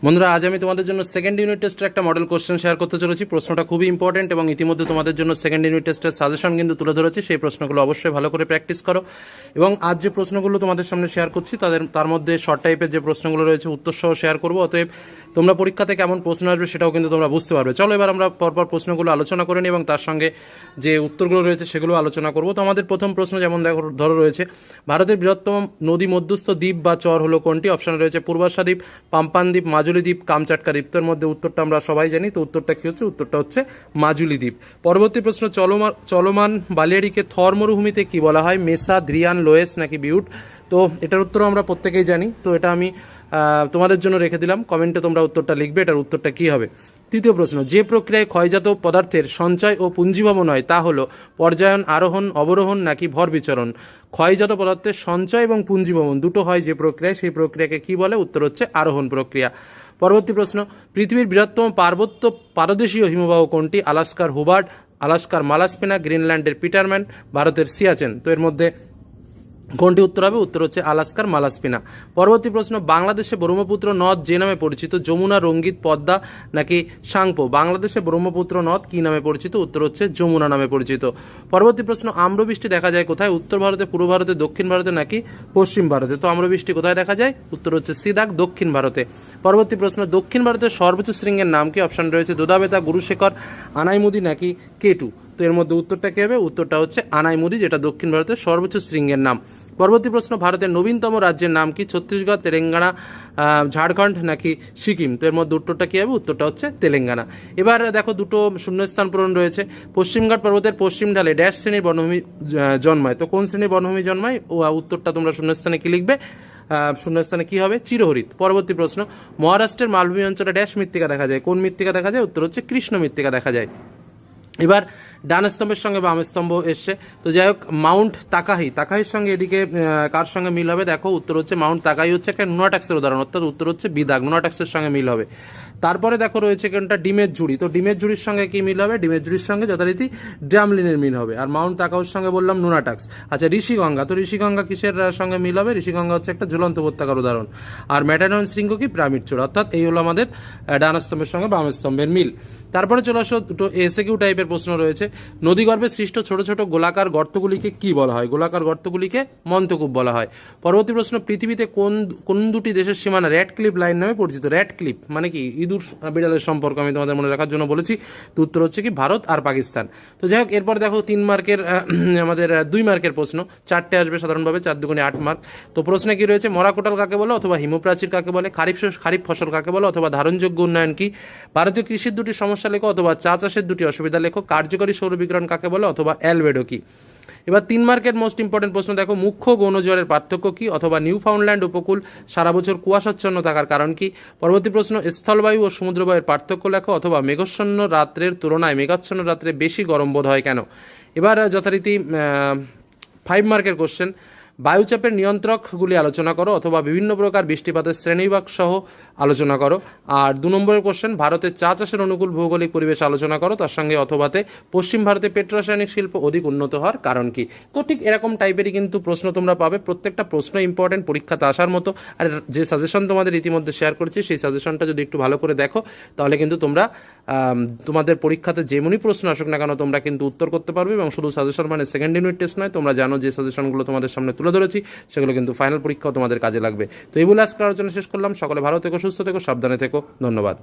বন্ধুরা, আজ আমি তোমাদের জন্য সেকেন্ড ইউনিট টেস্টের একটা মডেল কোশ্চেন শেয়ার করতে চলেছি। প্রশ্নটা খুবই ইম্পর্টেন্ট এবং ইতিমধ্যে তোমাদের জন্য সেকেন্ড ইউনিট টেস্টের সাজেশন কিন্তু তুলে ধরেছি। সেই প্রশ্নগুলো অবশ্যই ভালো করে প্র্যাকটিস করো। এবং আজ যে প্রশ্নগুলো তোমাদের সামনে শেয়ার করছি তার মধ্যে শর্ট টাইপের যে প্রশ্নগুলো রয়েছে উত্তর সহ শেয়ার করবো। অতএব তোমরা পরীক্ষাতে কেমন প্রশ্ন আসবে সেটাও কিন্তু তোমরা বুঝতে পারবে। চলো এবার আমরা পরপর প্রশ্নগুলো আলোচনা করে নিই এবং তার সঙ্গে যে উত্তরগুলো রয়েছে সেগুলো আলোচনা করবো। তো আমাদের প্রথম প্রশ্ন যেমন ধরো রয়েছে, ভারতের বৃহত্তম নদী মধ্যস্থ দ্বীপ বা চর হলো কোনটি? অপশন রয়েছে পূর্বাশা দ্বীপ, পাম্পান দ্বীপ, মাজুলি দ্বীপ, কামচাটকা দ্বীপ। তোর মধ্যে উত্তরটা আমরা সবাই জানি, তো উত্তরটা কী হচ্ছে? উত্তরটা হচ্ছে মাজুলি দ্বীপ। পরবর্তী প্রশ্ন, চলমান বালিয়াড়িকে থর মরুভূমিতে কি বলা হয়? মেসা, দ্রিয়ান, লোয়েস নাকি বিউট? তো এটার উত্তরও আমরা প্রত্যেকেই জানি, তো এটা আমি তোমাদের জন্য রেখে দিলাম। কমেন্টে তোমরা উত্তরটা লিখবে, এটার উত্তরটা কী হবে। তৃতীয় প্রশ্ন, যে প্রক্রিয়ায় ক্ষয়জাত পদার্থের সঞ্চয় ও পুঞ্জীভবন হয় তা হলো পর্যায়ন, আরোহণ, অবরোহণ নাকি ভর বিচরণ? ক্ষয়জাত পদার্থের সঞ্চয় এবং পুঞ্জীভবন দুটো হয় যে প্রক্রিয়ায়, সেই প্রক্রিয়াকে কি বলে? উত্তর হচ্ছে আরোহণ প্রক্রিয়া। পরবর্তী প্রশ্ন, পৃথিবীর বৃহত্তম পার্বত্য পাদদেশীয় হিমবাহ কোনটি? আলাস্কার হুবার্ড, আলাস্কার মালাস্পিনা, গ্রিনল্যান্ডের পিটারম্যান, ভারতের সিয়াচেন। তো এর মধ্যে কোনটি উত্তর হবে? উত্তর হচ্ছে আলাস্কার মালাস্পিনা। পরবর্তী প্রশ্ন, বাংলাদেশে ব্রহ্মপুত্র নদ যে নামে পরিচিত? যমুনা, রঙ্গিত, পদ্মা নাকি সাংপো? বাংলাদেশে ব্রহ্মপুত্র নদ কি নামে পরিচিত? উত্তর হচ্ছে যমুনা নামে পরিচিত। পরবর্তী প্রশ্ন, আম্রবৃষ্টি দেখা যায় কোথায়? উত্তর ভারতে, পূর্ব ভারতে, দক্ষিণ ভারতে নাকি পশ্চিম ভারতে? তো আম্রবৃষ্টি কোথায় দেখা যায়? উত্তর হচ্ছে সিদাক, দক্ষিণ ভারতে। পরবর্তী প্রশ্ন, দক্ষিণ ভারতের সর্বোচ্চ শৃঙ্গের নাম কি? অপশন রয়েছে দোদাবেতা, গুরুশেখর, আনাইমুদি নাকি কেটু। তো এর মধ্যে উত্তরটা কী হবে? উত্তরটা হচ্ছে আনাইমুদি, যেটা দক্ষিণ ভারতের সর্বোচ্চ শৃঙ্গের নাম। পরবর্তী প্রশ্ন, ভারতের নবীনতম রাজ্যের নাম কি? ছত্তিশগড়, তেলেঙ্গানা, ঝাড়খণ্ড নাকি সিকিম? তো এর মধ্যে উত্তরটা কী হবে? উত্তরটা হচ্ছে তেলেঙ্গানা। এবার দেখো দুটো শূন্যস্থান পূরণ রয়েছে। পশ্চিমঘাট পর্বতের পশ্চিম ঢালে ড্যাশ শ্রেণীর বনভূমি জন্মায়। তো কোন শ্রেণীর বনভূমি জন্মায়? উত্তরটা তোমরা শূন্যস্থানে কি লিখবে? শূন্যস্থানে কি হবে? চিরহরিত। পরবর্তী প্রশ্ন, মহারাষ্ট্রের মালভূমি অঞ্চলে ড্যাশ মৃত্তিকা দেখা যায়? কোন মৃত্তিকা দেখা যায়? উত্তর হচ্ছে কৃষ্ণ মৃত্তিকা দেখা যায়। এবার ডান স্তম্ভের সঙ্গে বাম স্তম্ভ এসছে। তো যাই হোক, মাউন্ট তাকাহির সঙ্গে এদিকে কার সঙ্গে মিল হবে? দেখো উত্তর হচ্ছে মাউন্ট তাকাহি হচ্ছে একটা নুনাটাক্সের উদাহরণ, অর্থাৎ উত্তর হচ্ছে বিদাগ, নুনাটাক্সের সঙ্গে মিল হবে। তারপরে দেখো রয়েছে কোনটা? ডিমের ঝুড়ি। তো ডিমের ঝুড়ির সঙ্গে কি মিল হবে? ডিমের ঝুড়ির সঙ্গে যথারীতি ড্রামলিনের মিল হবে। আর মাউন্ট তাকাহুর সঙ্গে বললাম নুনাটাক্স। আচ্ছা, ঋষিগঙ্গা। তো ঋষিগঙ্গা কিসের সঙ্গে মিল হবে? ঋষিগঙ্গা হচ্ছে একটা ঝুলন্ত উপত্যকার উদাহরণ। আর ম্যাটাডন শৃঙ্গ কি? পিরামিড চূড়া। অর্থাৎ এই হলো আমাদের ডান স্তম্ভের সঙ্গে বাম স্তম্ভের মিল। তারপরে চলে আসো, দুটো এসএকিউ টাইপের প্রশ্ন রয়েছে। নদীগর্ভে সৃষ্ট ছোট ছোট গোলাকার গর্তগুলিকে কি বলা হয়? গোলাকার গর্তগুলিকে মন্তকূপ বলা হয়। পরবর্তী প্রশ্ন, পৃথিবীতে কোন দুটি দেশের সীমানা র্যাডক্লিফ লাইন নামে পরিচিত? র্যাডক্লিফ মানে কি? ইঁদুর বিড়ালের সম্পর্ক আমি তোমাদের মনে রাখার জন্য বলেছি। তো উত্তর হচ্ছে কি? ভারত আর পাকিস্তান। তো যাই হোক, এরপর দেখো 3 মার্কের আমাদের 2 মার্কের প্রশ্ন, 4টে আসবে সাধারণভাবে, 4 দুগুণে 8 মার্ক। তো প্রশ্নে কি রয়েছে? মরাকোটাল কাকে বলে অথবা হিমপ্রাচীর কাকে বলে? খারিফ ফসল কাকে বলে অথবা ধারণযোগ্য উন্নয়ন কি? ভারতীয় কৃষির দুটি সমস্যা লেখো অথবা চা চাষের দুটি অসুবিধা লেখো। কার্যকরী সৌরবিকিরণ কাকে বলে অথবা অ্যালবেডো কি? এবার 3 মার্কের মোস্ট ইম্পর্টেন্ট প্রশ্ন দেখো, মুখ্য গৌণ জ্বরের পার্থক্য কি? অথবা নিউফাউন্ডল্যান্ড উপকূল সারা বছর কুয়াশাচ্ছন্ন থাকার কারণ কি? পরবর্তী প্রশ্ন, স্থলবায়ু ও সমুদ্রবায়ুর পার্থক্য লেখো অথবা মেঘাচ্ছন্ন রাত্রের তুলনায় মেঘাচ্ছন্ন রাত্রে বেশি গরম বোধ হয় কেন? এবার যথারীতি 5 মার্কের কোশ্চেন, বায়ুচাপের নিয়ন্ত্রকগুলি আলোচনা করো অথবা বিভিন্ন প্রকার বৃষ্টিপাতের শ্রেণীবিভাগ সহ আলোচনা করো। আর 2 নম্বরের কোশ্চেন, ভারতের চা চাষের অনুকূল ভৌগোলিক পরিবেশ আলোচনা করো, তার সঙ্গে অথবাতে পশ্চিম ভারতে পেট্রোরাসায়নিক শিল্প অধিক উন্নত হওয়ার কারণ কি? তো ঠিক এরকম টাইপেরই কিন্তু প্রশ্ন তোমরা পাবে। প্রত্যেকটা প্রশ্ন ইম্পর্টেন্ট, পরীক্ষাতে আসার মতো। আর যে সাজেশন তোমাদের ইতিমধ্যে শেয়ার করেছি, সেই সাজেশনটা যদি একটু ভালো করে দেখো তাহলে কিন্তু তোমরা তোমাদের পরীক্ষাতে যেমনই প্রশ্ন আসুক না কেন তোমরা কিন্তু উত্তর করতে পারবে। এবং শুধু সাজেশন মানে সেকেন্ড ইউনিট টেস্ট নয়, তোমরা জানো যে সাজেশনগুলো তোমাদের সামনে তুলে ধরেছি সেগুলো কিন্তু ফাইনাল পরীক্ষাও তোমাদের কাজে লাগবে। তো এই বলে আজকে আলোচনা শেষ করলাম। সকলে ভালো থেকো, সুস্থ থেকো, সাবধানে থেকো। ধন্যবাদ।